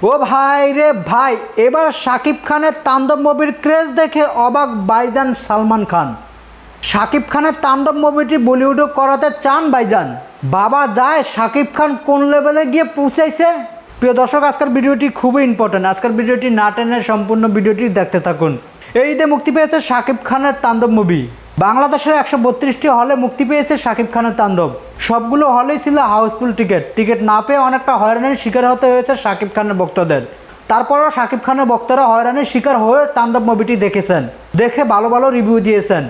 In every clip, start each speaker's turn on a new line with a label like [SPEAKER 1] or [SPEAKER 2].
[SPEAKER 1] ও ভাই রে ভাই, এবার শাকিব খানের তাণ্ডব মুভির ক্রেজ দেখে অবাক ভাইজান সালমান খান। শাকিব খানের তাণ্ডব মুভিটি বলিউডে করাতে চান ভাইজান। বাবা যায়, শাকিব খান কোন লেভেলে গিয়ে পৌঁছাইছে। প্রিয় দর্শক, আজকের ভিডিওটি খুবই ইম্পর্টেন্ট। আজকের ভিডিওটি না টেনে সম্পূর্ণ ভিডিওটি দেখতে থাকুন। এই ঈদে মুক্তি পেয়েছে শাকিব খানের তাণ্ডব মুভি। বাংলাদেশের 132টি হলে মুক্তি পেয়েছে শাকিব খানের তাণ্ডব। সবগুলো হলেই ছিল হাউসফুল টিকিট না পেয়ে অনেকটা হয়রানির শিকার হতে হয়েছে শাকিব খানের ভক্তদের। তারপরও শাকিব খানের ভক্তরা হয়রানির শিকার হয়ে তাণ্ডব মুভিটি দেখেছেন, দেখে ভালো ভালো রিভিউ দিয়েছেন।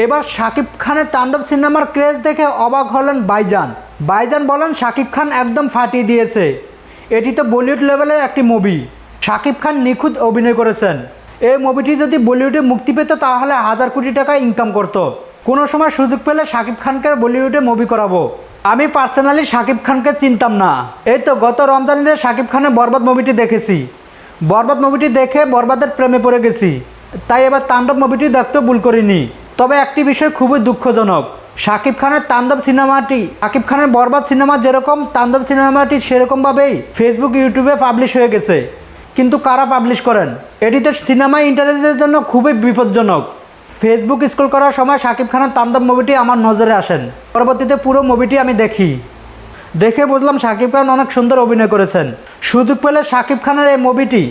[SPEAKER 1] এবার শাকিব খানের তাণ্ডব সিনেমার ক্রেজ দেখে অবাক হলেন ভাইজান বলেন শাকিব খান একদম ফাটিয়ে দিয়েছে। এটি তো বলিউড লেভেলের একটি মুভি। শাকিব খান নিখুঁত অভিনয় করেছেন। এই মুভিটি যদি বলিউডে মুক্তি পেত তাহলে 1000 কোটি টাকা ইনকাম করত। কোনো সময় সুযোগ পেলে শাকিব খানকে বলিউডে মুভি করাবো। আমি পার্সোনালি শাকিব খানকে চিনতাম না। এই তো গত রমজানে শাকিব খানের বরবাদ মুভিটি দেখেছি। বরবাদ মুভিটি দেখে বরবাদের প্রেমে পড়ে গেছি। তাই এবার তাণ্ডব মুভিটি দেখতেও ভুল করিনি। তবে একটি বিষয় খুবই দুঃখজনক, শাকিব খানের তাণ্ডব সিনেমাটি, শাকিব খানের বরবাদ সিনেমা যেরকম তাণ্ডব সিনেমাটি সেরকমভাবেই ফেসবুক ইউটিউবে পাবলিশ হয়ে গেছে। কিন্তু কারা পাবলিশ করেন? এটি তো সিনেমা ইন্টারেস্টের জন্য খুবই বিপজ্জনক। ফেসবুক স্ক্রল করার সময় শাকিব খানের তাণ্ডব মুভিটি আমার নজরে আসেন। পরবর্তীতে পুরো মুভিটি আমি দেখে বুঝলাম শাকিব খান অনেক সুন্দর অভিনয় করেছেন। সুযোগ পেলে শাকিব খানের এই মুভিটি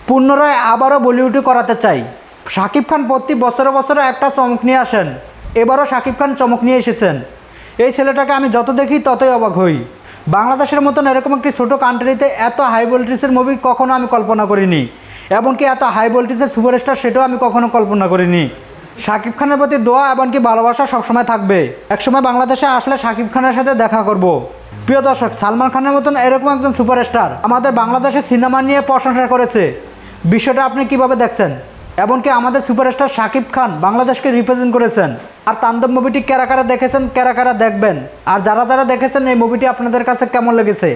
[SPEAKER 1] পুনরায় আবারও বলিউডে করাতে চাই। শাকিব খান প্রতি বছরে একটা চমক নিয়ে আসেন। এবারও শাকিব খান চমক নিয়ে এসেছেন। এই ছেলেটাকে আমি যত দেখি ততই অবাক হই। বাংলাদেশের মতন এরকম একটি ছোটো কান্ট্রিতে এত হাই ভোল্টেজের মুভি কখনো আমি কল্পনা করিনি। এমনকি এত হাই ভোল্টেজের সুপারস্টার সেটাও আমি কখনো কল্পনা করিনি। শাকিব খানের প্রতি দোয়া এমনকি ভালোবাসা সবসময় থাকবে। একসময় বাংলাদেশে আসলে শাকিব খানের সাথে দেখা করব। প্রিয় দর্শক, সালমান খানের মতন এরকম একজন সুপারস্টার আমাদের বাংলাদেশের সিনেমা নিয়ে প্রশংসা করেছে। বিষয়টা আপনি কিভাবে দেখছেন? এমনকি আমাদের সুপারস্টার শাকিব খান বাংলাদেশকে রিপ্রেজেন্ট করেছেন। আর তাণ্ডব মুভিটি কারা দেখেছেন, কারা দেখবেন, আর যারা দেখেছেন এই মুভিটি আপনাদের কাছে কেমন লেগেছে,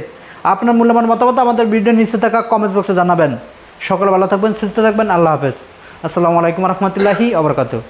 [SPEAKER 1] আপনার মূল্যবান মতামত আমাদের ভিডিওর নিচে থাকা কমেন্টস বক্সে জানাবেন। সকলে ভালো থাকবেন, সুস্থ থাকবেন। আল্লাহ হাফেজ। আসসালামু আলাইকুম রহমতুল্লাহি ওয়া বারাকাতুহু।